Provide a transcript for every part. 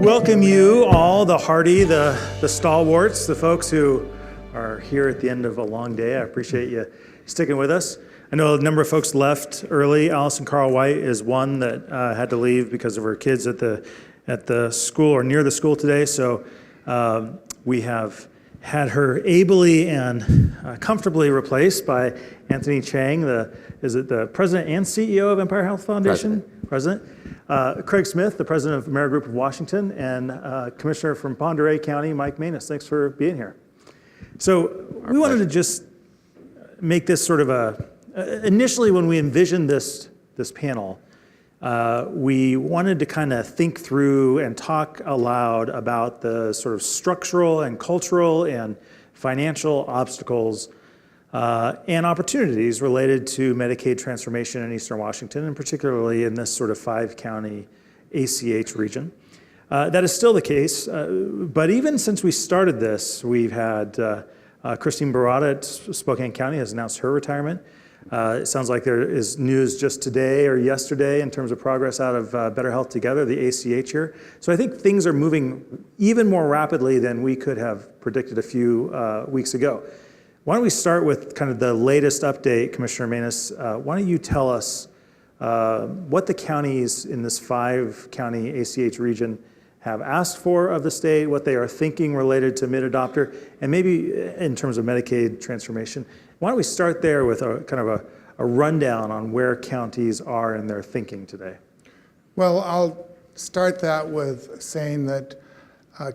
Welcome you all, the hardy, the stalwarts, the folks who are here at the end of a long day. I appreciate you sticking with us. I know a number of folks left early. Allison Carl White is one that had to leave because of her kids at the school or near the school today. So we have had her ably and comfortably replaced by Anthony Chiang, the president and CEO of Empire Health Foundation? President. Craig Smith, the president of Amerigroup of Washington, and Commissioner from Pend Oreille County, Mike Manus. Thanks for being here. So we wanted to just make this sort of initially when we envisioned this panel, we wanted to kind of think through and talk aloud about the sort of structural and cultural and financial obstacles and opportunities related to Medicaid transformation in Eastern Washington, and particularly in this sort of 5-county ACH region. That is still the case, but even since we started this, we've had Christine Barada at Spokane County has announced her retirement. It sounds like there is news just today or yesterday in terms of progress out of Better Health Together, the ACH here. So I think things are moving even more rapidly than we could have predicted a few weeks ago. Why don't we start with kind of the latest update, Commissioner Manus? Why don't you tell us what the counties in this 5-county ACH region have asked for of the state, what they are thinking related to mid-adopter, and maybe in terms of Medicaid transformation. Why don't we start there with a kind of a rundown on where counties are in their thinking today? Well, I'll start that with saying that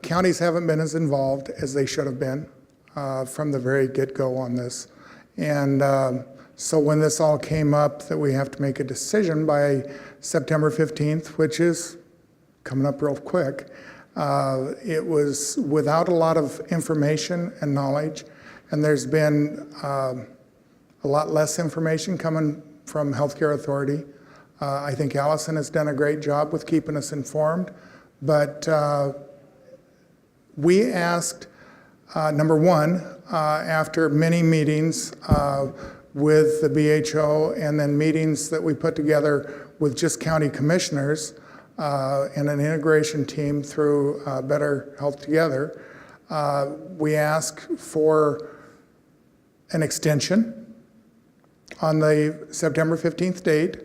counties haven't been as involved as they should have been from the very get-go on this. And so when this all came up that we have to make a decision by September 15th, which is coming up real quick, it was without a lot of information and knowledge. And there's been a lot less information coming from Healthcare Authority. I think Allison has done a great job with keeping us informed. But we asked, number one, after many meetings with the BHO and then meetings that we put together with just county commissioners and an integration team through Better Health Together, we asked for an extension on the September 15th date.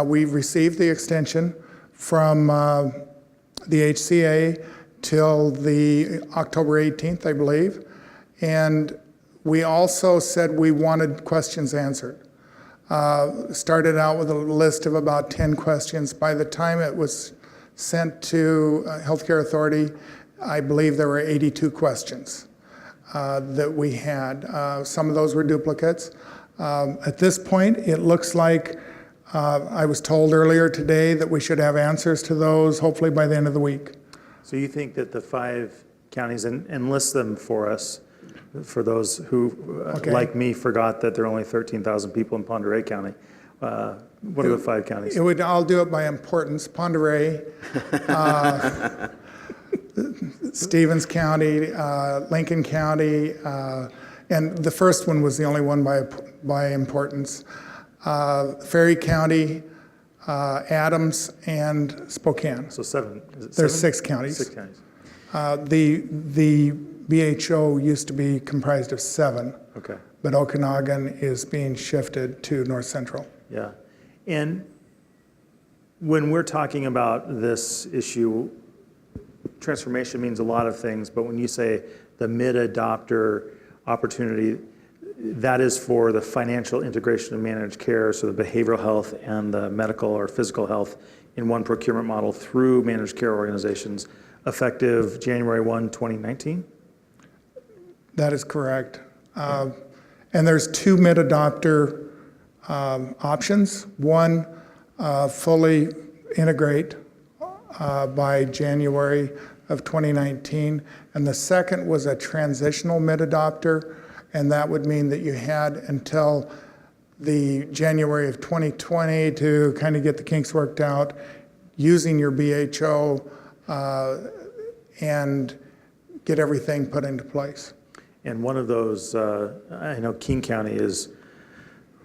We received the extension from the HCA till the October 18th, I believe. And we also said we wanted questions answered. Started out with a list of about 10 questions. By the time it was sent to Healthcare Authority, I believe there were 82 questions that we had. Some of those were duplicates. At this point, it looks like I was told earlier today that we should have answers to those hopefully by the end of the week. So you think that the 5 counties, and list them for us, for those who, like me, forgot that there are only 13,000 people in Pend Oreille County. What are the 5 counties? I'll do it by importance. Pend Oreille, Stevens County, Lincoln County, and the first one was the only one by importance. Ferry County, Adams, and Spokane. So 7. Is it 7? There's 6 counties. 6 counties. The BHO used to be comprised of 7. Okay. But Okanagan is being shifted to North Central. Yeah. And when we're talking about this issue, transformation means a lot of things, but when you say the mid-adopter opportunity, that is for the financial integration of managed care, so the behavioral health and the medical or physical health in one procurement model through managed care organizations, effective January 1, 2019? That is correct. And there's 2 mid-adopter options. One, fully integrate by January of 2019. And the second was a transitional mid-adopter, and that would mean that you had until the January of 2020 to kind of get the kinks worked out using your BHO and get everything put into place. And one of those, I know King County is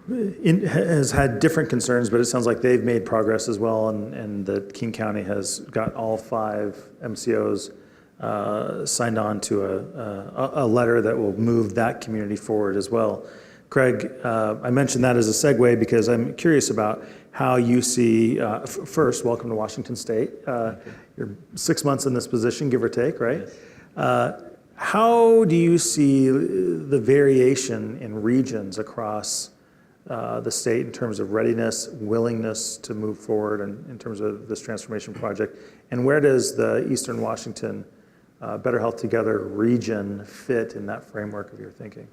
has had different concerns, but it sounds like they've made progress as well, and that King County has got all 5 MCOs signed on to a letter that will move that community forward as well. Craig, I mentioned that as a segue because I'm curious about how you see, first, welcome to Washington State. You're 6 months in this position, give or take, right? Yes. How do you see the variation in regions across the state in terms of readiness, willingness to move forward in terms of this transformation project? And where does the Eastern Washington Better Health Together region fit in that framework of your thinking?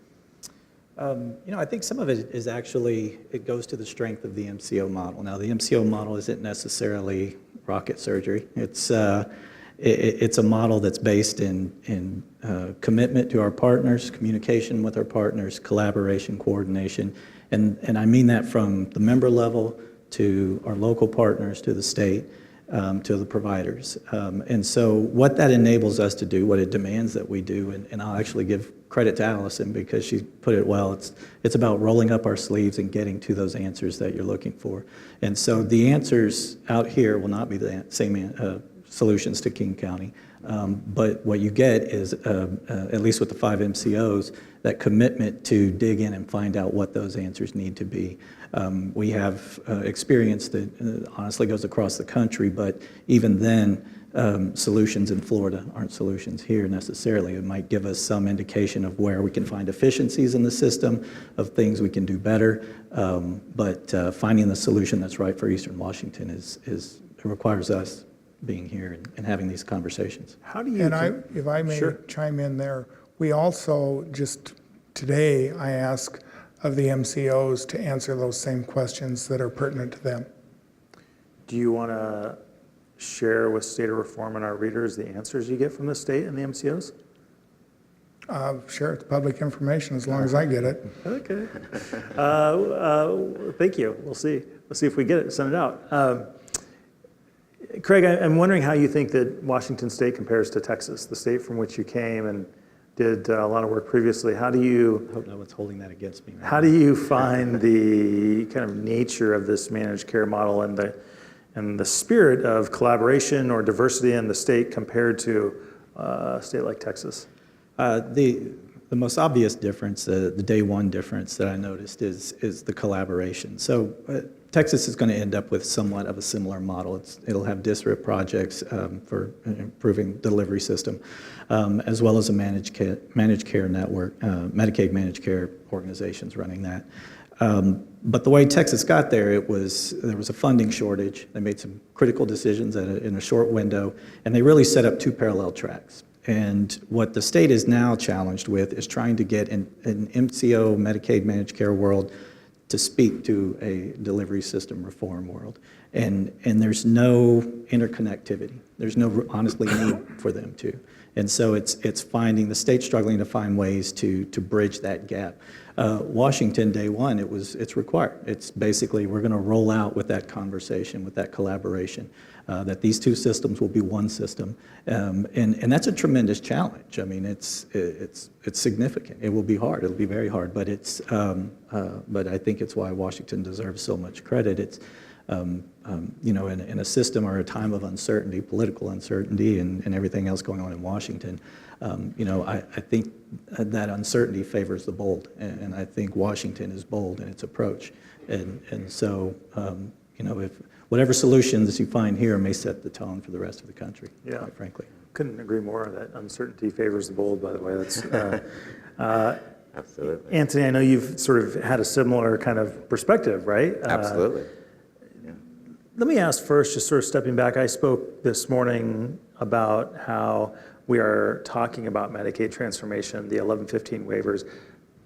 I think some of it is actually, it goes to the strength of the MCO model. Now, the MCO model isn't necessarily rocket surgery. It's a model that's based in commitment to our partners, communication with our partners, collaboration, coordination. And I mean that from the member level to our local partners, to the state, to the providers. And so what that enables us to do, what it demands that we do, and I'll actually give credit to Allison because she put it well, it's about rolling up our sleeves and getting to those answers that you're looking for. And so the answers out here will not be the same solutions to King County, but what you get is, at least with the 5 MCOs, that commitment to dig in and find out what those answers need to be. We have experience that honestly goes across the country, but even then, solutions in Florida aren't solutions here necessarily. It might give us some indication of where we can find efficiencies in the system, of things we can do better, but finding the solution that's right for Eastern Washington it requires us being here and having these conversations. How do you? And if I may chime in there, we also just today I ask of the MCOs to answer those same questions that are pertinent to them. Do you want to share with State of Reform and our readers the answers you get from the state and the MCOs? Sure, it's public information as long as I get it. Okay. Thank you. We'll see. We'll see if we get it. Send it out. Craig, I'm wondering how you think that Washington State compares to Texas, the state from which you came and did a lot of work previously. How do you? I hope no one's holding that against me. Right how now. do you find the kind of nature of this managed care model and the spirit of collaboration or diversity in the state compared to a state like Texas? The most obvious difference, the day one difference that I noticed is the collaboration. So Texas is going to end up with somewhat of a similar model. It'll have disparate projects for improving delivery system, as well as a managed care network, Medicaid managed care organizations running that. But the way Texas got there, there was a funding shortage. They made some critical decisions in a short window, and they really set up 2 parallel tracks. And what the state is now challenged with is trying to get an MCO, Medicaid managed care world to speak to a delivery system reform world. And there's no interconnectivity. There's no, honestly, need for them to. And so it's finding, the state struggling to find ways to bridge that gap. Washington, day one, it's required. It's basically, we're gonna roll out with that conversation, with that collaboration, that these 2 systems will be one system. And that's a tremendous challenge. I mean, it's significant. It will be hard, it'll be very hard, but but I think it's why Washington deserves so much credit. It's, in a system or a time of uncertainty, political uncertainty, and everything else going on in Washington, I think that uncertainty favors the bold, and I think Washington is bold in its approach, and so if whatever solutions you find here may set the tone for the rest of the country. Yeah. Quite frankly. Couldn't agree more. That uncertainty favors the bold. By the way, that's. Absolutely. Anthony, I know you've sort of had a similar kind of perspective, right? Absolutely. Let me ask first, just sort of stepping back, I spoke this morning about how we are talking about Medicaid transformation, the 1115 waivers,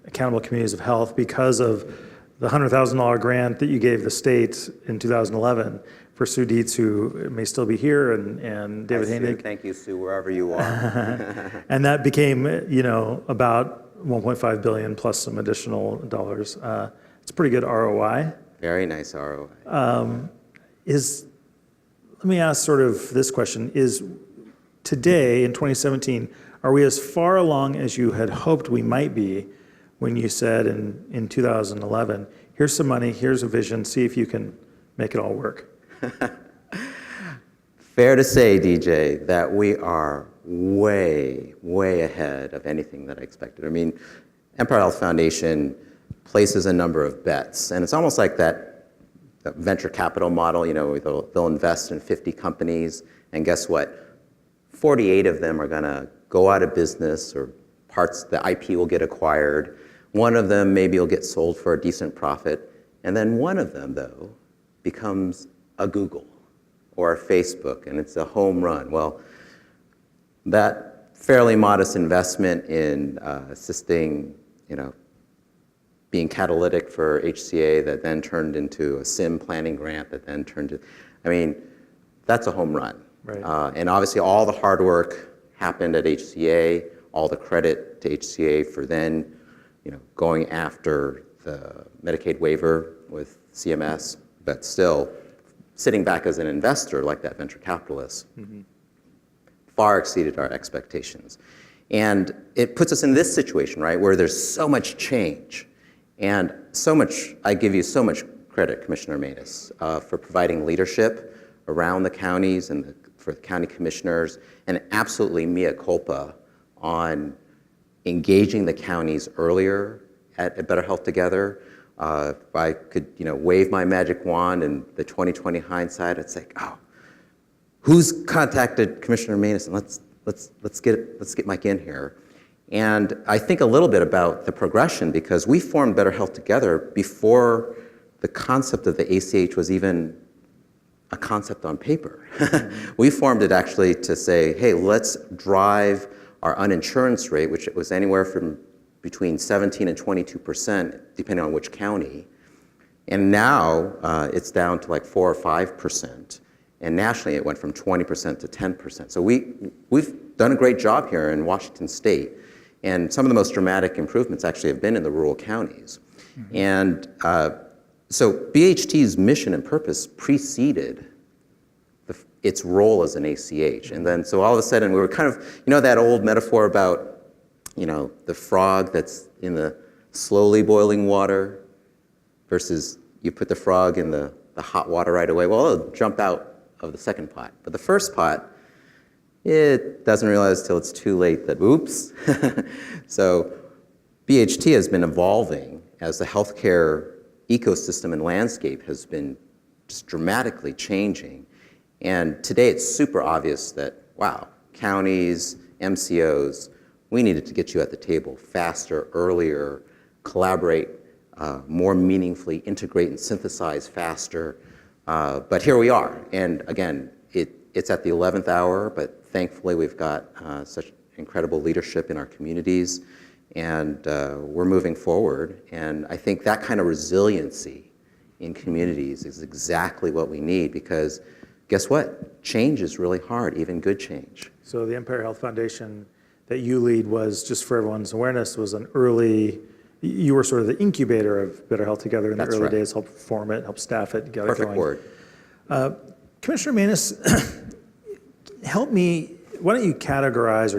accountable communities of health, because of the $100,000 grant that you gave the state in 2011 for Sue Dietz, who may still be here, and David Hainig. Thank you, Sue, wherever you are. And that became, about $1.5 billion plus some additional dollars. It's a pretty good ROI. Very nice ROI. Let me ask sort of this question, is today in 2017, are we as far along as you had hoped we might be when you said in 2011, here's some money, here's a vision, see if you can make it all work. Fair to say, DJ, that we are way, way ahead of anything that I expected. I mean, Empire Health Foundation places a number of bets, and it's almost like that venture capital model. You know, they'll invest in 50 companies, and guess what? 48 of them are going to go out of business, or the IP will get acquired. One of them maybe will get sold for a decent profit, and then one of them, though, becomes a Google or a Facebook, and it's a home run. Well, that fairly modest investment in assisting, being catalytic for HCA that then turned into a SIM planning grant that then turned to, that's a home run. Right. And obviously all the hard work happened at HCA, all the credit to HCA for then, going after the Medicaid waiver with CMS, but still sitting back as an investor like that venture capitalist far exceeded our expectations. And it puts us in this situation, right, where there's so much change and so much, I give you so much credit, Commissioner Manus, for providing leadership around the counties and for the county commissioners, and absolutely mea culpa on engaging the counties earlier at Better Health Together. If I could, wave my magic wand and the 2020 hindsight, I'd say, oh, who's contacted Commissioner Manus, and let's get Mike in here. And I think a little bit about the progression, because we formed Better Health Together before the concept of the ACH was even a concept on paper. We formed it actually to say, hey, let's drive our uninsurance rate, which was anywhere from between 17 and 22%, depending on which county. And now it's down to like 4 or 5%. And nationally, it went from 20% to 10%. So we've done a great job here in Washington State. And some of the most dramatic improvements actually have been in the rural counties. And so BHT's mission and purpose preceded its role as an ACH. And then so all of a sudden we were kind of, that old metaphor about, the frog that's in the slowly boiling water versus you put the frog in the hot water right away. Well, it'll jump out of the second pot. But the first pot, it doesn't realize till it's too late that, oops. So BHT has been evolving as the healthcare ecosystem and landscape has been just dramatically changing. And today it's super obvious that, wow, counties, MCOs, we needed to get you at the table faster, earlier, collaborate more meaningfully, integrate and synthesize faster. But here we are. And again, it's at the 11th hour, but thankfully we've got such incredible leadership in our communities, and we're moving forward. And I think that kind of resiliency in communities is exactly what we need, because guess what? Change is really hard, even good change. So the Empire Health Foundation that you lead was, just for everyone's awareness, was an early, you were sort of the incubator of Better Health Together in the early days, helped form it, helped staff it, get it going. Perfect word. Commissioner Manus, help me, why don't you characterize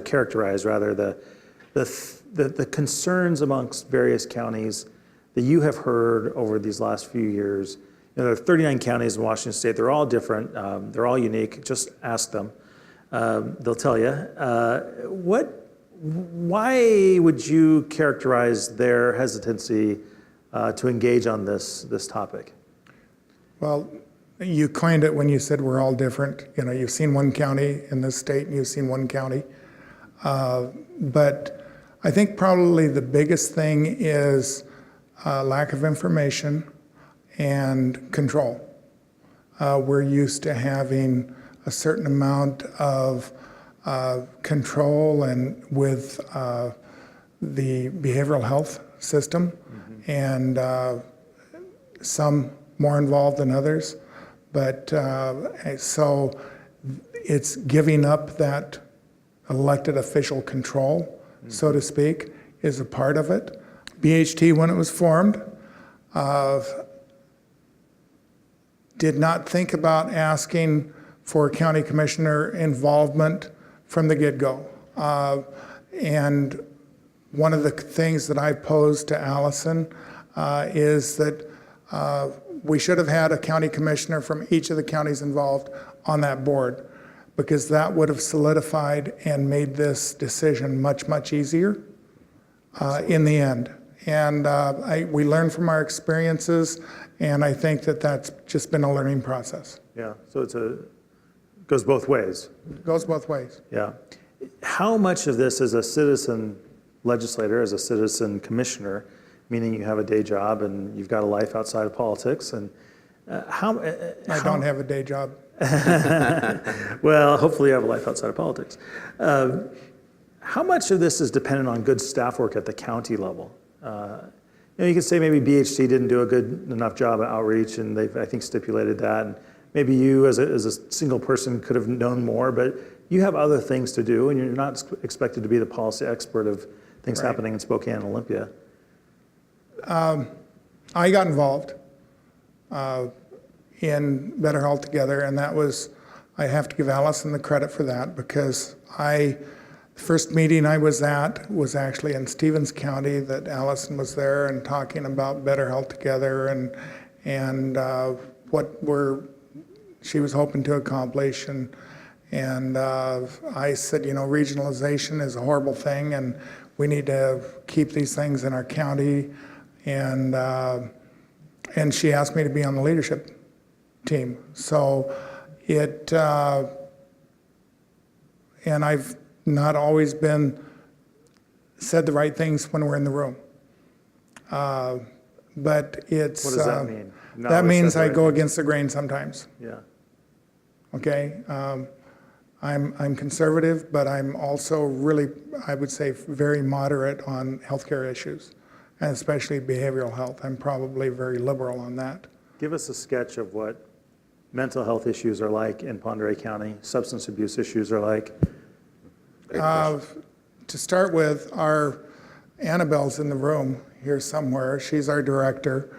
rather the concerns amongst various counties that you have heard over these last few years. There are 39 counties in Washington State. They're all different. They're all unique. Just ask them. They'll tell you. Why would you characterize their hesitancy to engage on this topic? Well, you coined it when you said we're all different. You've seen one county in this state and you've seen one county. But I think probably the biggest thing is lack of information and control. We're used to having a certain amount of control and with the behavioral health system, and some more involved than others. But so it's giving up that elected official control, so to speak, is a part of it. BHT, when it was formed, did not think about asking for county commissioner involvement from the get-go. And one of the things that I posed to Allison is that We should have had a county commissioner from each of the counties involved on that board, because that would have solidified and made this decision much, much easier in the end. And we learn from our experiences, and I think that that's just been a learning process. Yeah, so goes both ways. It goes both ways. Yeah. How much of this as a citizen legislator, as a citizen commissioner, meaning you have a day job and you've got a life outside of politics, and I don't have a day job. well, hopefully you have a life outside of politics. How much of this is dependent on good staff work at the county level? You could say maybe BHC didn't do a good enough job at outreach, and they've, I think, stipulated that. And maybe you, as a single person, could have known more, but you have other things to do, and you're not expected to be the policy expert of things happening in Spokane and Olympia. I got involved in Better Health Together, and that was, I have to give Allison the credit for that, because the first meeting I was at was actually in Stevens County, that Allison was there and talking about Better Health Together and what she was hoping to accomplish. And I said, regionalization is a horrible thing, and we need to keep these things in our county. And she asked me to be on the leadership team. So and I've not always said the right things when we're in the room. But it's. What does that mean? That means I go against the grain sometimes. Yeah. Okay. I'm conservative, but I'm also really, I would say, very moderate on healthcare issues, and especially behavioral health. I'm probably very liberal on that. Give us a sketch of what mental health issues are like in Pend Oreille County, substance abuse issues are like. To start with, our Annabelle's in the room here somewhere. She's our director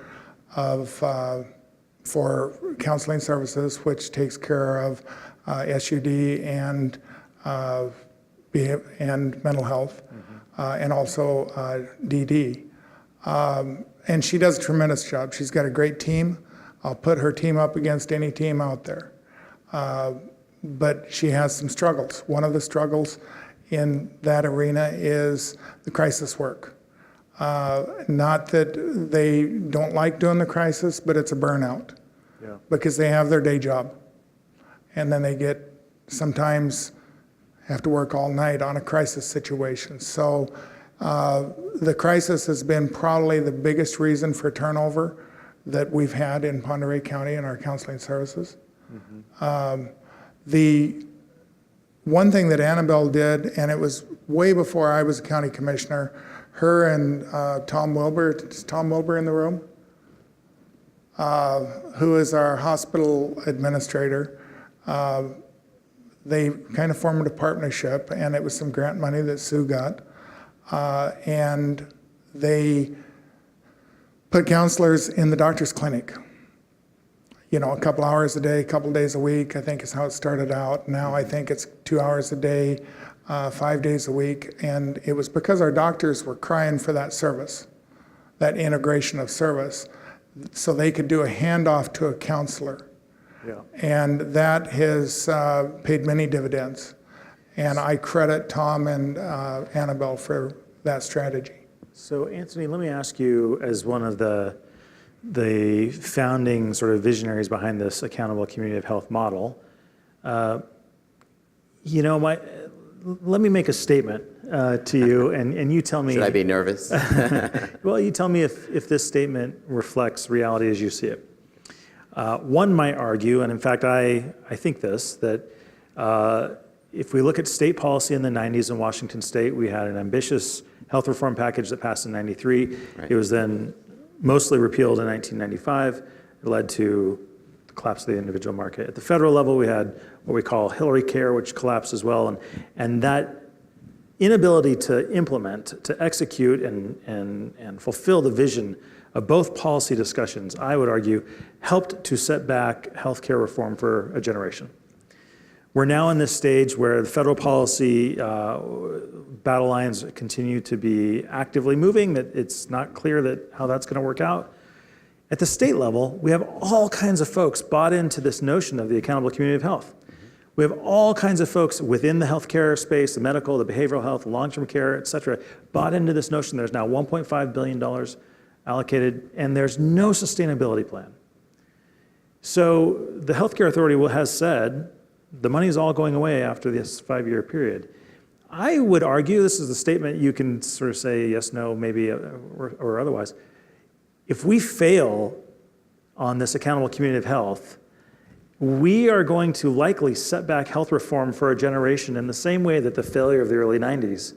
for counseling services, which takes care of SUD and mental health, and also DD. And she does a tremendous job. She's got a great team. I'll put her team up against any team out there. But she has some struggles. One of the struggles in that arena is the crisis work. Not that they don't like doing the crisis, but it's a burnout. Yeah. Because they have their day job. And then they sometimes have to work all night on a crisis situation. So the crisis has been probably the biggest reason for turnover that we've had in Pend Oreille County in our counseling services. The one thing that Annabelle did, and it was way before I was a county commissioner, her and Tom Wilbur, is Tom Wilbur in the room? Who is our hospital administrator. They kind of formed a partnership, and it was some grant money that Sue got. And they put counselors in the doctor's clinic. A couple hours a day, a couple days a week, I think is how it started out. Now I think it's 2 hours a day, 5 days a week. And it was because our doctors were crying for that service, that integration of service, so they could do a handoff to a counselor. Yeah. And that has paid many dividends. And I credit Tom and Annabelle for that strategy. So Anthony, let me ask you, as one of the founding sort of visionaries behind this accountable community of health model, let me make a statement to you, and you tell me. Should I be nervous? Well, you tell me if this statement reflects reality as you see it. One might argue, and in fact I think this, that if we look at state policy in the 90s in Washington State, we had an ambitious health reform package that passed in 93. Right. It was then mostly repealed in 1995. It led to the collapse of the individual market. At the federal level, we had what we call Hillary Care, which collapsed as well. And that inability to implement, to execute and fulfill the vision of both policy discussions, I would argue, helped to set back healthcare reform for a generation. We're now in this stage where the federal policy battle lines continue to be actively moving, that it's not clear how that's going to work out. At the state level, we have all kinds of folks bought into this notion of the accountable community of health. We have all kinds of folks within the healthcare space, the medical, the behavioral health, long-term care, et cetera, bought into this notion. There's now $1.5 billion allocated, and there's no sustainability plan. So the Healthcare Authority has said the money is all going away after this 5-year period. I would argue, this is a statement you can sort of say yes, no, maybe, or otherwise. If we fail on this accountable community of health, we are going to likely set back health reform for a generation in the same way that the failure of the early 90s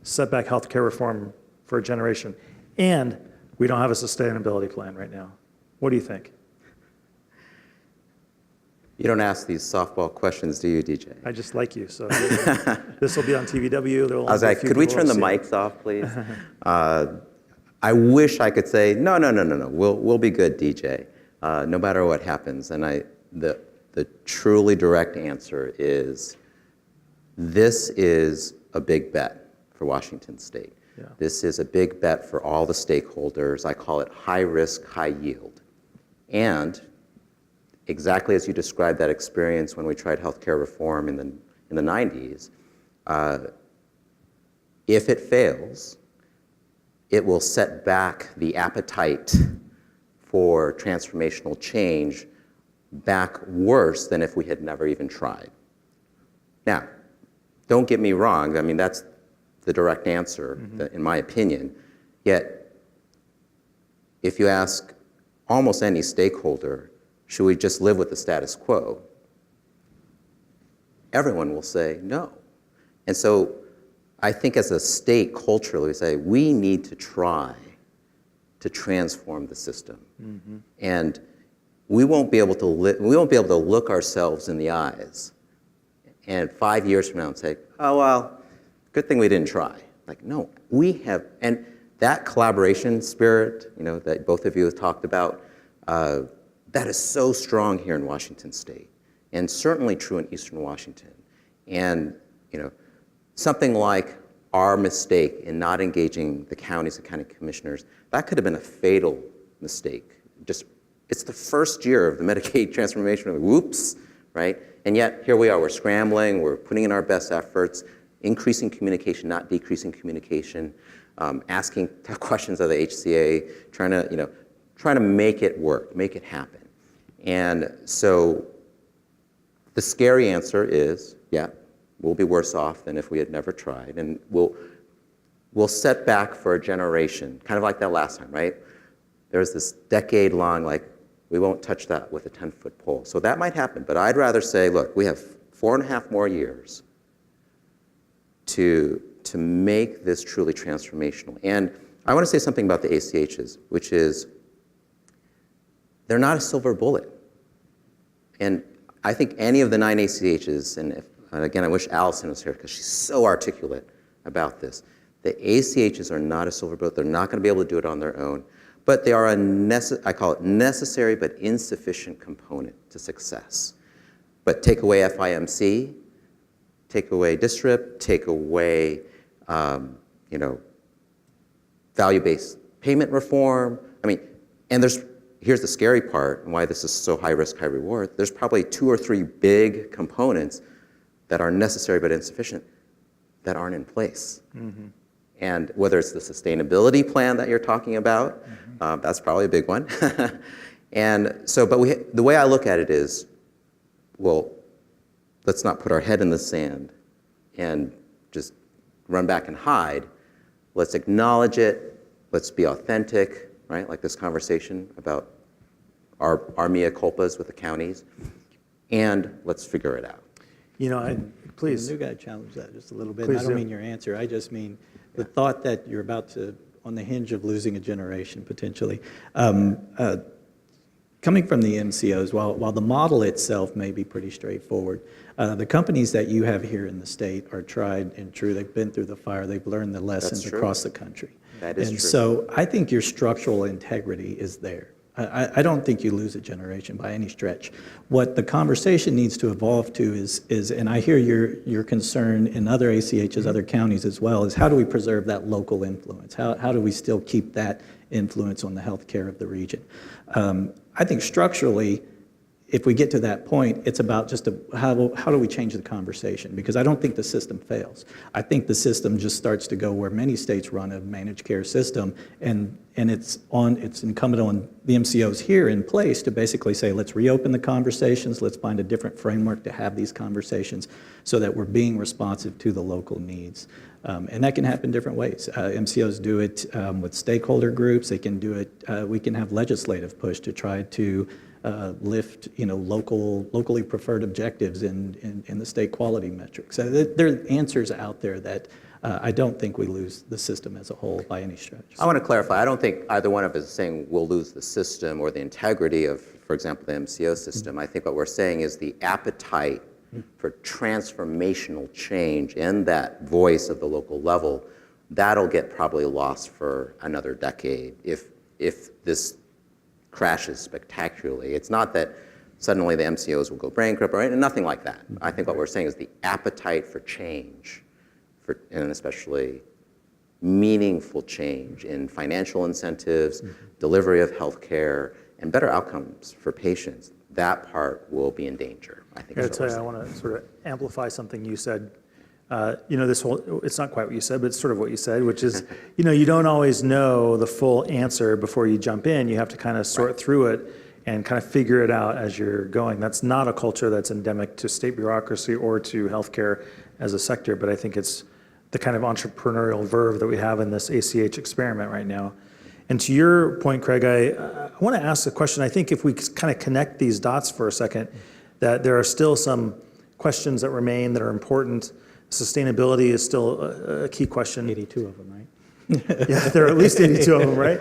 set back healthcare reform for a generation. And we don't have a sustainability plan right now. What do you think? You don't ask these softball questions, do you, DJ? I just like you, so this will be on TVW. I was like, could we turn the mics off, please? I wish I could say, no, we'll be good, DJ, no matter what happens. And the truly direct answer is, this is a big bet for Washington State. Yeah. This is a big bet for all the stakeholders. I call it high risk, high yield. And exactly as you described that experience when we tried healthcare reform in the 90s, if it fails, it will set back the appetite for transformational change back worse than if we had never even tried. Now, don't get me wrong, I mean, that's the direct answer, in my opinion. Yet, if you ask almost any stakeholder, should we just live with the status quo? Everyone will say no. And so I think as a state, culturally, we say we need to try to transform the system. And we won't be able to look ourselves in the eyes and 5 years from now and say, oh, well, good thing we didn't try. Like, no, we have, and that collaboration spirit, that both of you have talked about, that is so strong here in Washington State, and certainly true in Eastern Washington. And something like our mistake in not engaging the counties and county commissioners, that could have been a fatal mistake. It's the first year of the Medicaid transformation. Whoops, right? And yet here we are. We're scrambling. We're putting in our best efforts, increasing communication, not decreasing communication, asking tough questions of the HCA, trying to make it work, make it happen. And so the scary answer is, yeah, we'll be worse off than if we had never tried. And we'll set back for a generation, kind of like that last time, right? There's this decade-long, we won't touch that with a 10-foot pole. So that might happen, but I'd rather say, look, we have 4.5 more years to make this truly transformational. And I want to say something about the ACHs, which is they're not a silver bullet. And I think any of the 9 ACHs, and again, I wish Allison was here because she's so articulate about this. The ACHs are not a silver bullet. They're not going to be able to do it on their own. But they are I call it necessary but insufficient component to success. But take away FIMC, take away DSRIP, take away value-based payment reform. I mean, and here's the scary part and why this is so high risk, high reward. There's probably 2 or 3 big components that are necessary but insufficient that aren't in place. And whether it's the sustainability plan that you're talking about, that's probably a big one. And so, but the way I look at it is, well, let's not put our head in the sand and just run back and hide. Let's acknowledge it. Let's be authentic, right? Like this conversation about our mea culpas with the counties. And let's figure it out. Please. You got to challenge that just a little bit. Please I don't do. mean your answer. I just mean the thought that you're about to, on the hinge of losing a generation potentially. Coming from the MCOs, while the model itself may be pretty straightforward, the companies that you have here in the state are tried and true. They've been through the fire. They've learned the lessons across the country. That is and true. So I think your structural integrity is there. I don't think you lose a generation by any stretch. What the conversation needs to evolve to is, and I hear your concern in other ACHs, other counties as well, is how do we preserve that local influence? How do we still keep that influence on the healthcare of the region? I think structurally, if we get to that point, it's about just how do we change the conversation? Because I don't think the system fails. I think the system just starts to go where many states run a managed care system, and it's incumbent on the MCOs here in place to basically say, let's reopen the conversations, let's find a different framework to have these conversations so that we're being responsive to the local needs. And that can happen different ways. MCOs do it with stakeholder groups. They can do it. We can have legislative push to try to lift, locally preferred objectives in the state quality metrics. So there are answers out there that I don't think we lose the system as a whole by any stretch. I want to clarify. I don't think either one of us is saying we'll lose the system or the integrity of, for example, the MCO system. I think what we're saying is the appetite for transformational change and that voice of the local level, that'll get probably lost for another decade if this crashes spectacularly. It's not that suddenly the MCOs will go bankrupt, or nothing like that. I think what we're saying is the appetite for change, and especially meaningful change in financial incentives, delivery of health care, and better outcomes for patients, that part will be in danger, I think. I want to sort of amplify something you said. It's not quite what you said, but it's sort of what you said, which is, you don't always know the full answer before you jump in. You have to kind of sort through it and kind of figure it out as you're going. That's not a culture that's endemic to state bureaucracy or to healthcare as a sector, but I think it's the kind of entrepreneurial verve that we have in this ACH experiment right now. And to your point, Craig, I want to ask a question. I think if we kind of connect these dots for a second, that there are still some questions that remain that are important. Sustainability is still a key question. 82 of them, right? Yeah, there are at least 82 of them, right?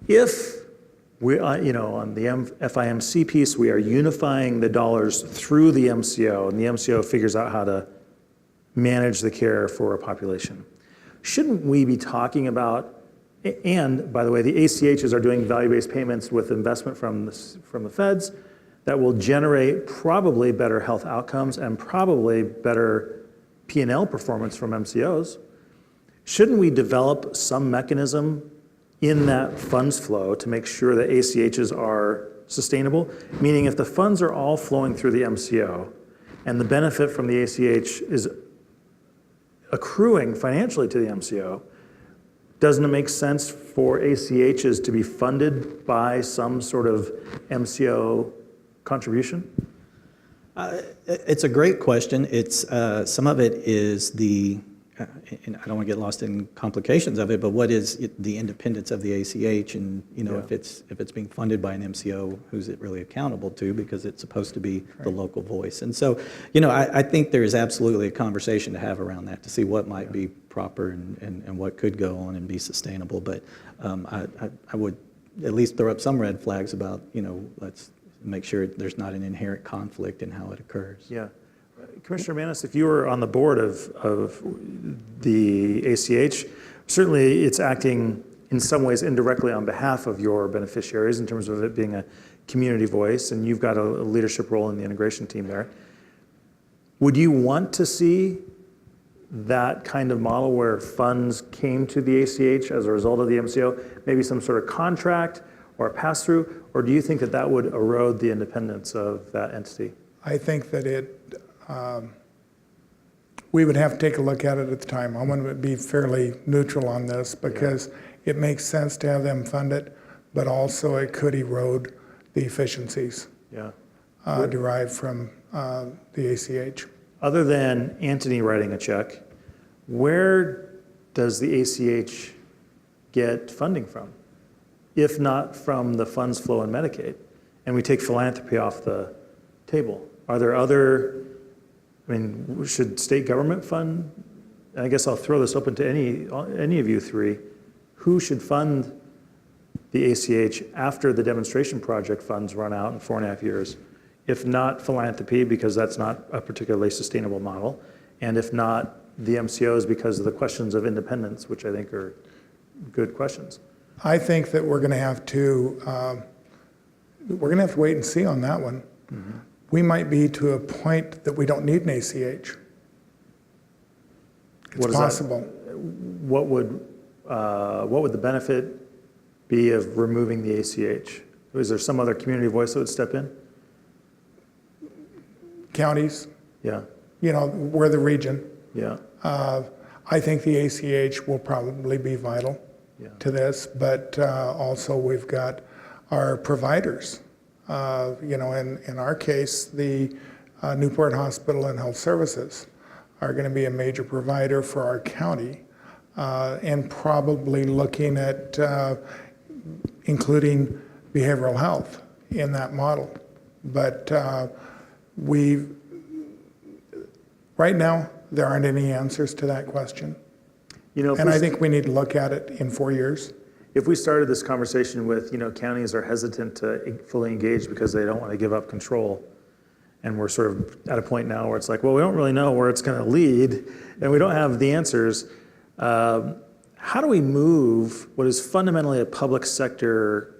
If we, on the FIMC piece, we are unifying the dollars through the MCO, and the MCO figures out how to manage the care for a population. Shouldn't we be talking about, and by the way, the ACHs are doing value-based payments with investment from the feds that will generate probably better health outcomes and probably better P&L performance from MCOs. Shouldn't we develop some mechanism in that funds flow to make sure that ACHs are sustainable? Meaning if the funds are all flowing through the MCO and the benefit from the ACH is accruing financially to the MCO, doesn't it make sense for ACHs to be funded by some sort of MCO contribution? It's a great question. It's some of it is and I don't want to get lost in complications of it, but what is the independence of the ACH, and if it's being funded by an MCO, who's it really accountable to, because it's supposed to be the local voice. And so, I think there is absolutely a conversation to have around that to see what might be proper and what could go on and be sustainable. But I would at least throw up some red flags about, let's make sure there's not an inherent conflict in how it occurs. Yeah. Commissioner Manus, if you were on the board of the ACH, certainly it's acting in some ways indirectly on behalf of your beneficiaries in terms of it being a community voice, and you've got a leadership role in the integration team there. Would you want to see that kind of model where funds came to the ACH as a result of the MCO, maybe some sort of contract or a pass-through, or do you think that would erode the independence of that entity? I think that we would have to take a look at it at the time. I want to be fairly neutral on this because it makes sense to have them fund it, but also it could erode the efficiencies derived from the ACH. Other than Anthony writing a check, where does the ACH get funding from, if not from the funds flow in Medicaid? And we take philanthropy off the table. Are there other, should state government fund? And I guess I'll throw this open to any of you three. Who should fund the ACH after the demonstration project funds run out in 4.5 years? If not philanthropy, because that's not a particularly sustainable model, and if not the MCOs because of the questions of independence, which I think are good questions. I think that we're going to have to wait and see on that one. Mm-hmm. We might be to a point that we don't need an ACH. It's What is that? possible. What would the benefit be of removing the ACH? Is there some other community voice that would step in? Counties, Yeah, we're the region. yeah, I think the ACH will probably be vital yeah. to this, but also we've got our providers. In our case, the Newport Hospital and Health Services are going to be a major provider for our county, and probably looking at including behavioral health in that model. But right now, there aren't any answers to that question. And I think we need to look at it in 4 years. If we started this conversation with, counties are hesitant to fully engage because they don't want to give up control, and we're sort of at a point now where it's like, well, we don't really know where it's going to lead, and we don't have the answers. How do we move what is fundamentally a public sector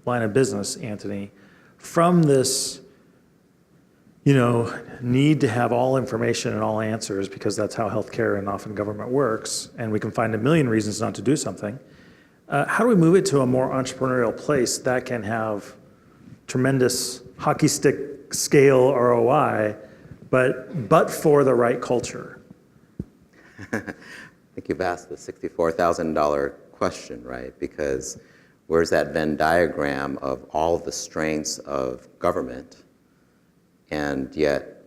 line of business, Anthony, from this, need to have all information and all answers because that's how healthcare and often government works, and we can find a million reasons not to do something. How do we move it to a more entrepreneurial place that can have tremendous hockey stick scale ROI, but for the right culture? I think you've asked the $64,000 question, right? Because where's that Venn diagram of all the strengths of government and yet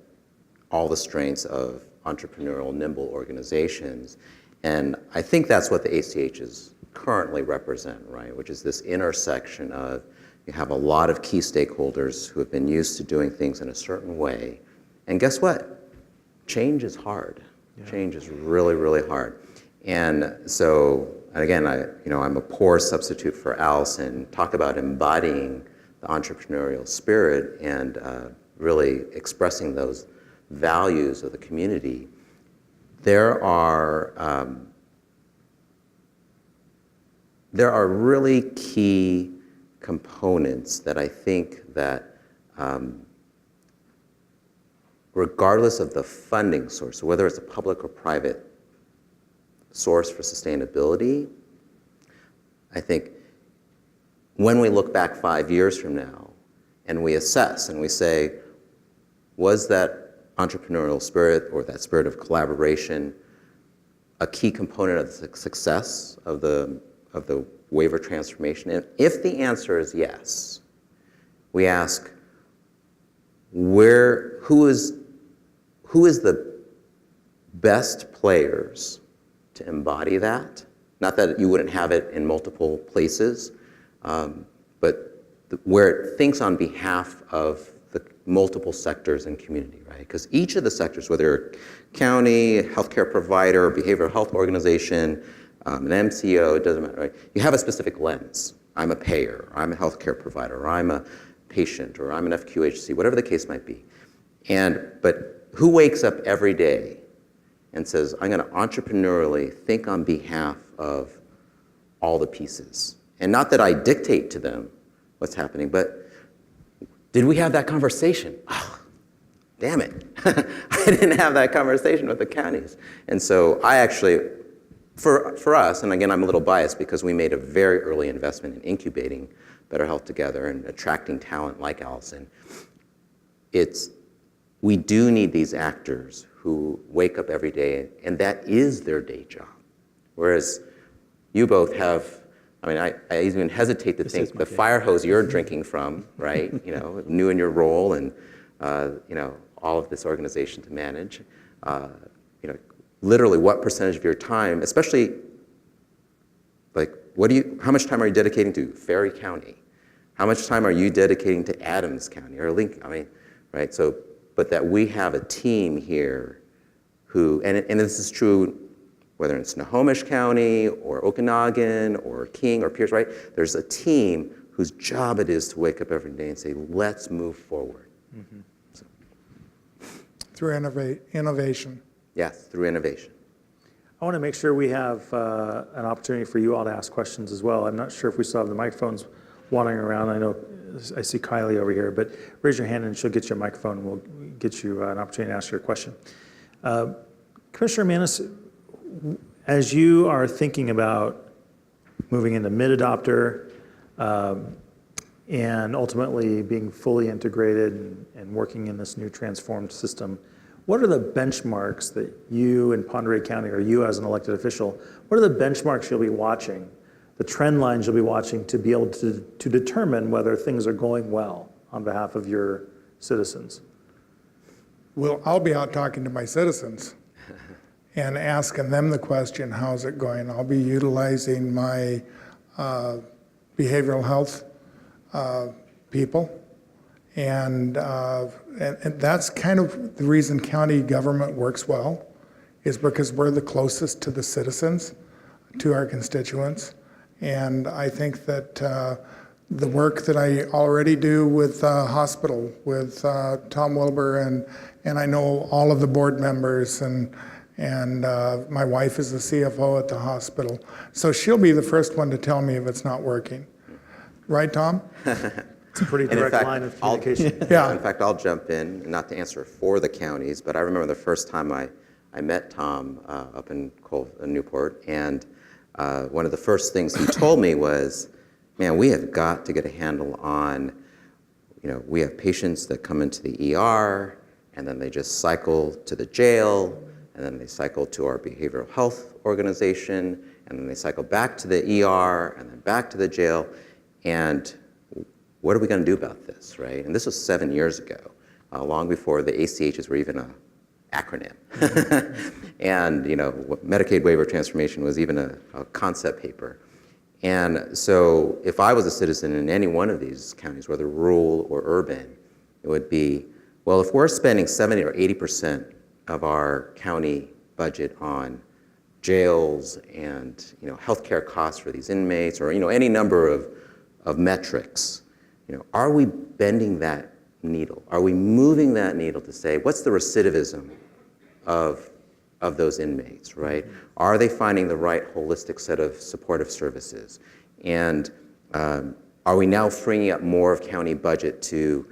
all the strengths of entrepreneurial, nimble organizations? And I think that's what the ACHs currently represent, right? Which is this intersection of you have a lot of key stakeholders who have been used to doing things in a certain way. And guess what? Change is hard. Yeah. Change is really, really hard. And so, again, I'm a poor substitute for Allison. Talk about embodying the entrepreneurial spirit and really expressing those values of the community. There are really key components that I think that regardless of the funding source, whether it's a public or private source for sustainability, I think when we look back 5 years from now and we assess and we say, was that entrepreneurial spirit or that spirit of collaboration a key component of the success of the waiver transformation? And if the answer is yes, we ask, who is the best players to embody that? Not that you wouldn't have it in multiple places, but where it thinks on behalf of the multiple sectors and community, right? Because each of the sectors, whether county, healthcare provider, behavioral health organization, an MCO, it doesn't matter, right? You have a specific lens. I'm a payer, or I'm a healthcare provider, or I'm a patient, or I'm an FQHC, whatever the case might be. But who wakes up every day and says, I'm going to entrepreneurially think on behalf of all the pieces? And not that I dictate to them what's happening, but did we have that conversation? Oh, damn it. I didn't have that conversation with the counties. And so I actually, for us, and again, I'm a little biased because we made a very early investment in incubating Better Health Together and attracting talent like Allison. We do need these actors who wake up every day, and that is their day job. Whereas you both have, I even hesitate to think the fire hose you're drinking from, right? New in your role and, all of this organization to manage. Literally what percentage of your time, especially how much time are you dedicating to Ferry County? How much time are you dedicating to Adams County or Lincoln? Right? So, but that we have a team here who, and this is true whether it's Snohomish County or Okanagan or King or Pierce, right? There's a team whose job it is to wake up every day and say, let's move forward. Mm-hmm. Through innovation. Yes, through innovation. I want to make sure we have an opportunity for you all to ask questions as well. I'm not sure if we still have the microphones wandering around. I know I see Kylie over here, but raise your hand and she'll get you a microphone and we'll get you an opportunity to ask your question. Commissioner Manus, as you are thinking about moving into mid-adopter and ultimately being fully integrated and working in this new transformed system, what are the benchmarks that you in Pend Oreille County, or you as an elected official, what are the benchmarks you'll be watching, the trend lines you'll be watching to be able to determine whether things are going well on behalf of your citizens? Well, I'll be out talking to my citizens and asking them the question, how's it going? I'll be utilizing my behavioral health people. And that's kind of the reason county government works well, is because we're the closest to the citizens, to our constituents. And I think that the work that I already do with hospital, with Tom Wilbur, and I know all of the board members, and my wife is the CFO at the hospital. So she'll be the first one to tell me if it's not working. Right, Tom? It's a pretty direct line of communication. Yeah. In fact, I'll jump in, not to answer for the counties, but I remember the first time I met Tom up in Newport, and one of the first things he told me was, man, we have got to get a handle on, we have patients that come into the ER, and then they just cycle to the jail, and then they cycle to our behavioral health organization, and then they cycle back to the ER, and then back to the jail, and what are we going to do about this, right? And this was 7 years ago, long before the ACHs were even an acronym. And, Medicaid waiver transformation was even a concept paper. And so if I was a citizen in any one of these counties, whether rural or urban, it would be, well, if we're spending 70 or 80% of our county budget on jails and, healthcare costs for these inmates, or, any number of metrics, are we bending that needle? Are we moving that needle to say, what's the recidivism of those inmates, right? Are they finding the right holistic set of supportive services? And are we now freeing up more of county budget to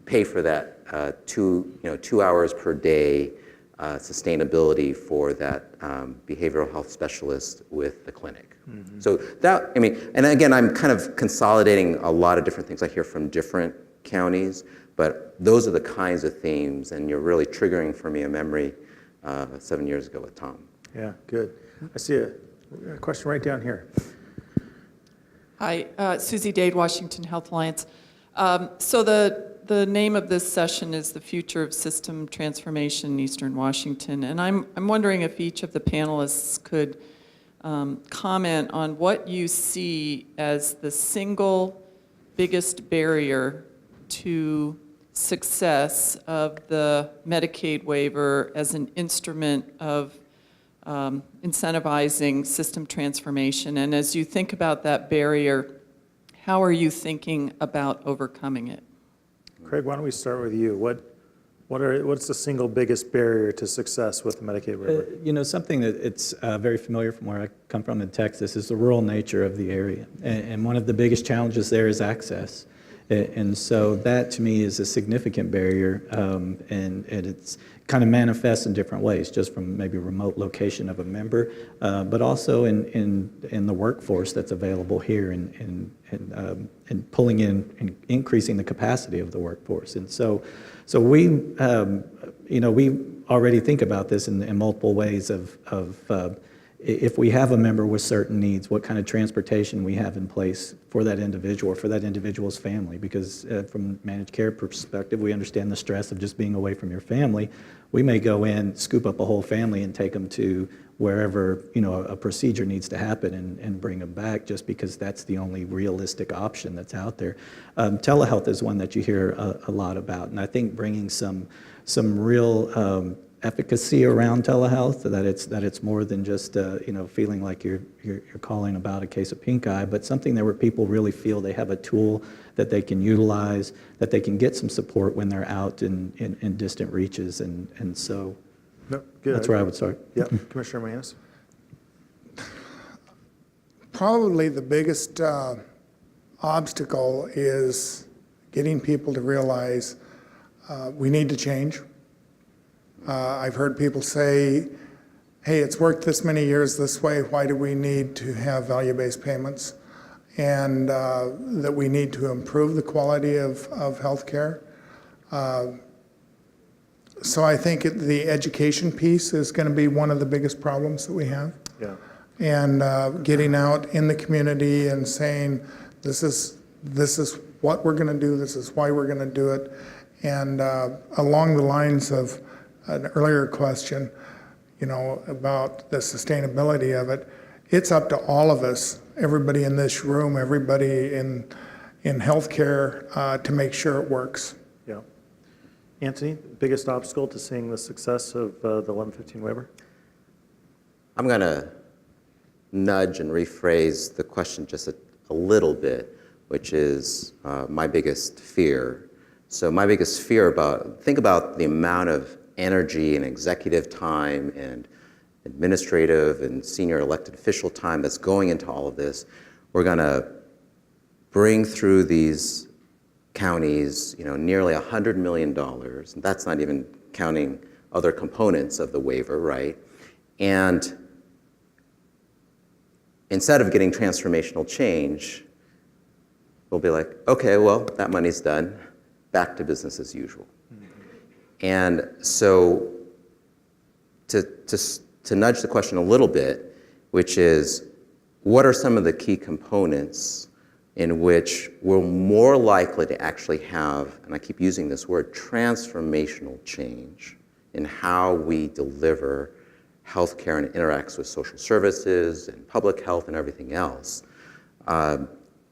pay for that 2 hours per day sustainability for that behavioral health specialist with the clinic? Mm-hmm. So that, and again, I'm kind of consolidating a lot of different things I hear from different counties, but those are the kinds of themes, and you're really triggering for me a memory 7 years ago with Tom. Yeah, good. I see a question right down here. Hi, Susie Dade, Washington Health Alliance. So the name of this session is The Future of System Transformation in Eastern Washington, and I'm wondering if each of the panelists could comment on what you see as the single biggest barrier to success of the Medicaid waiver as an instrument of incentivizing system transformation. And as you think about that barrier, how are you thinking about overcoming it? Craig, why don't we start with you? What's the single biggest barrier to success with the Medicaid waiver? Something that it's very familiar from where I come from in Texas is the rural nature of the area. And one of the biggest challenges there is access. And so that to me is a significant barrier, and it's kind of manifests in different ways, just from maybe remote location of a member, but also in the workforce that's available here and pulling in and increasing the capacity of the workforce. And so we, we already think about this in multiple ways of if we have a member with certain needs, what kind of transportation we have in place for that individual or for that individual's family. Because from a managed care perspective, we understand the stress of just being away from your family. We may go in, scoop up a whole family and take them to wherever a procedure needs to happen and bring them back, just because that's the only realistic option that's out there. Telehealth is one that you hear a lot about, and I think bringing some real efficacy around telehealth, that it's more than just feeling like you're calling about a case of pink eye, but something that where people really feel they have a tool that they can utilize, that they can get some support when they're out in distant reaches, and so No, good. That's where I would start. Yep, Commissioner Manus. Probably the biggest obstacle is getting people to realize we need to change. I've heard people say, hey, it's worked this many years this way, why do we need to have value-based payments? And that we need to improve the quality of healthcare. So I think the education piece is going to be one of the biggest problems that we have. Yeah. And getting out in the community and saying, this is what we're going to do, this is why we're going to do it. And along the lines of an earlier question, you know, about the sustainability of it, it's up to all of us, everybody in this room, everybody in healthcare, to make sure it works. Yeah. Anthony, biggest obstacle to seeing the success of the 1115 waiver? I'm going to nudge and rephrase the question just a little bit, which is my biggest fear. So my biggest fear think about the amount of energy and executive time and administrative and senior elected official time that's going into all of this. We're going to bring through these counties, you know, nearly $100 million. And that's not even counting other components of the waiver, right? And instead of getting transformational change, we'll be like, okay, well, that money's done. Back to business as usual. And so to nudge the question a little bit, which is, what are some of the key components in which we're more likely to actually have, and I keep using this word, transformational change in how we deliver healthcare and interacts with social services and public health and everything else,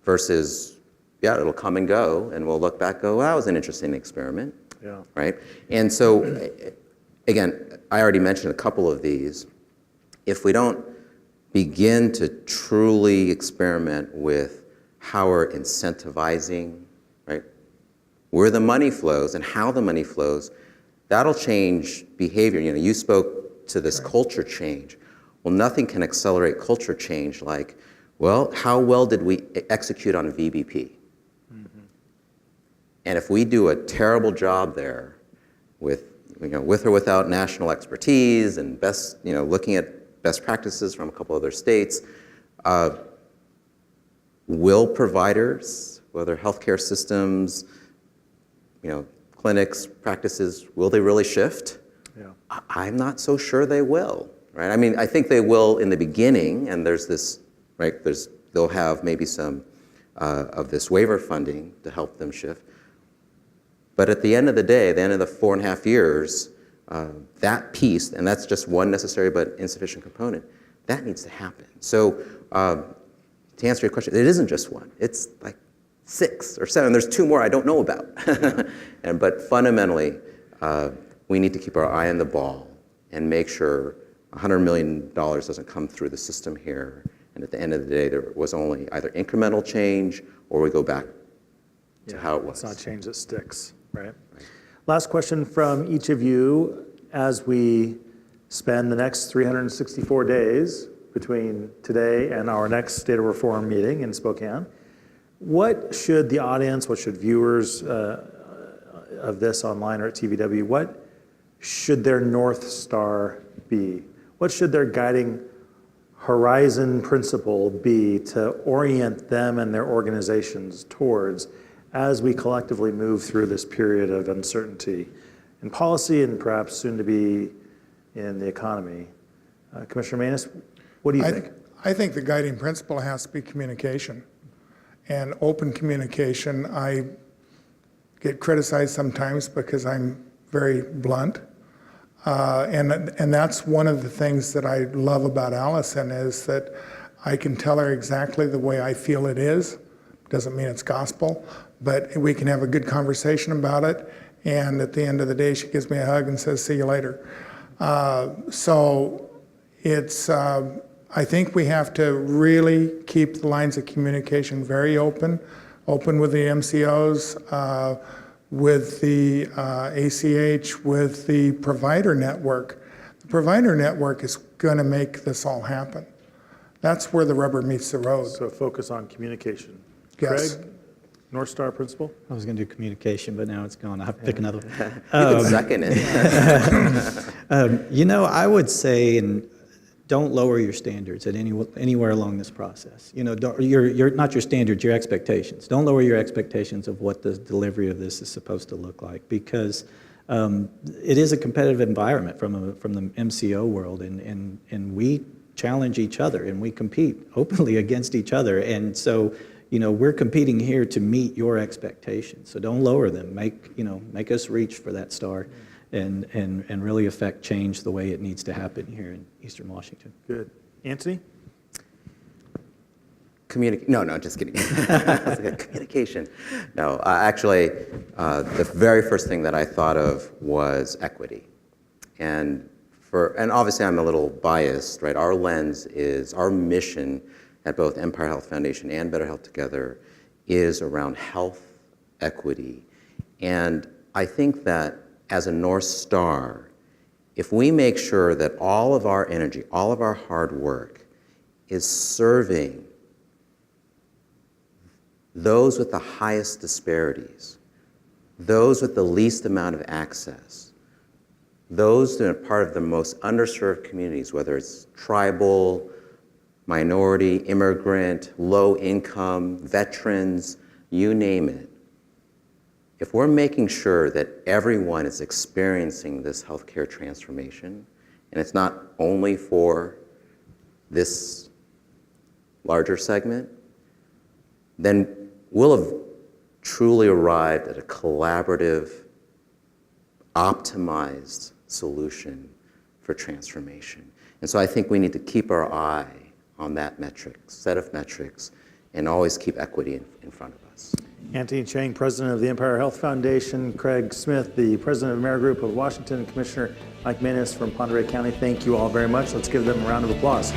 versus, yeah, it'll come and go, and we'll look back and go, well, that was an interesting experiment, Yeah. right? And so, again, I already mentioned a couple of these. If we don't begin to truly experiment with how we're incentivizing, right, where the money flows and how the money flows, that'll change behavior. You know, you spoke to this culture change. Well, nothing can accelerate culture change like, well, how well did we execute on VBP? And if we do a terrible job there with, you know, with or without national expertise and best, you know, looking at best practices from a couple other states, will providers, whether healthcare systems, you know, clinics, practices, will they really shift? Yeah. I'm not so sure they will, right? I mean, I think they will in the beginning, and there's this, right, they'll have maybe some of this waiver funding to help them shift. But at the end of the day, at the end of the 4.5 years, that piece, and that's just one necessary but insufficient component, that needs to happen. So to answer your question, it isn't just one. It's like 6 or 7. There's 2 more I don't know about. But fundamentally, we need to keep our eye on the ball and make sure $100 million doesn't come through the system here. And at the end of the day, there was only either incremental change or we go back to how it was. It's not change that sticks, right? Last question from each of you. As we spend the next 364 days between today and our next State of Reform meeting in Spokane, what should the audience, what should viewers of this online or at TVW, what should their North Star be? What should their guiding horizon principle be to orient them and their organizations towards as we collectively move through this period of uncertainty in policy and perhaps soon to be in the economy? Commissioner Manus, what do you think? I think the guiding principle has to be communication and open communication. I get criticized sometimes because I'm very blunt. And that's one of the things that I love about Allison is that I can tell her exactly the way I feel it is. Doesn't mean it's gospel, but we can have a good conversation about it. And at the end of the day, she gives me a hug and says, see you later. So it's, I think we have to really keep the lines of communication very open with the MCOs, with the ACH, with the provider network. provider network is going to make this all happen. That's where the rubber meets the road. So focus on communication. Yes. Craig, North Star principal? I was going to do communication, but now it's gone. I have to pick another one. You can second it. You know, I would say, and don't lower your standards at anywhere along this process. You know, not your standards, your expectations. Don't lower your expectations of what the delivery of this is supposed to look like, because it is a competitive environment from the MCO world, and we challenge each other and we compete openly against each other, and so. You know, we're competing here to meet your expectations, so don't lower them. Make us reach for that star, and really affect change the way it needs to happen here in Eastern Washington. Good. Anthony? No, just kidding. Communication. No, actually, the very first thing that I thought of was equity, and obviously I'm a little biased, right? Our lens is our mission at both Empire Health Foundation and Better Health Together is around health equity. And I think that as a North Star, if we make sure that all of our energy, all of our hard work is serving those with the highest disparities, those with the least amount of access, those that are part of the most underserved communities, whether it's tribal, minority, immigrant, low income, veterans, you name it. If we're making sure that everyone is experiencing this healthcare transformation, and it's not only for this larger segment, then we'll have truly arrived at a collaborative, optimized solution for transformation. And so I think we need to keep our eye on that set of metrics, and always keep equity in front of us. Anthony Chiang, president of the Empire Health Foundation, Craig Smith, the president of Amerigroup of Washington, and Commissioner Mike Manus from Pend Oreille County. Thank you all very much. Let's give them a round of applause.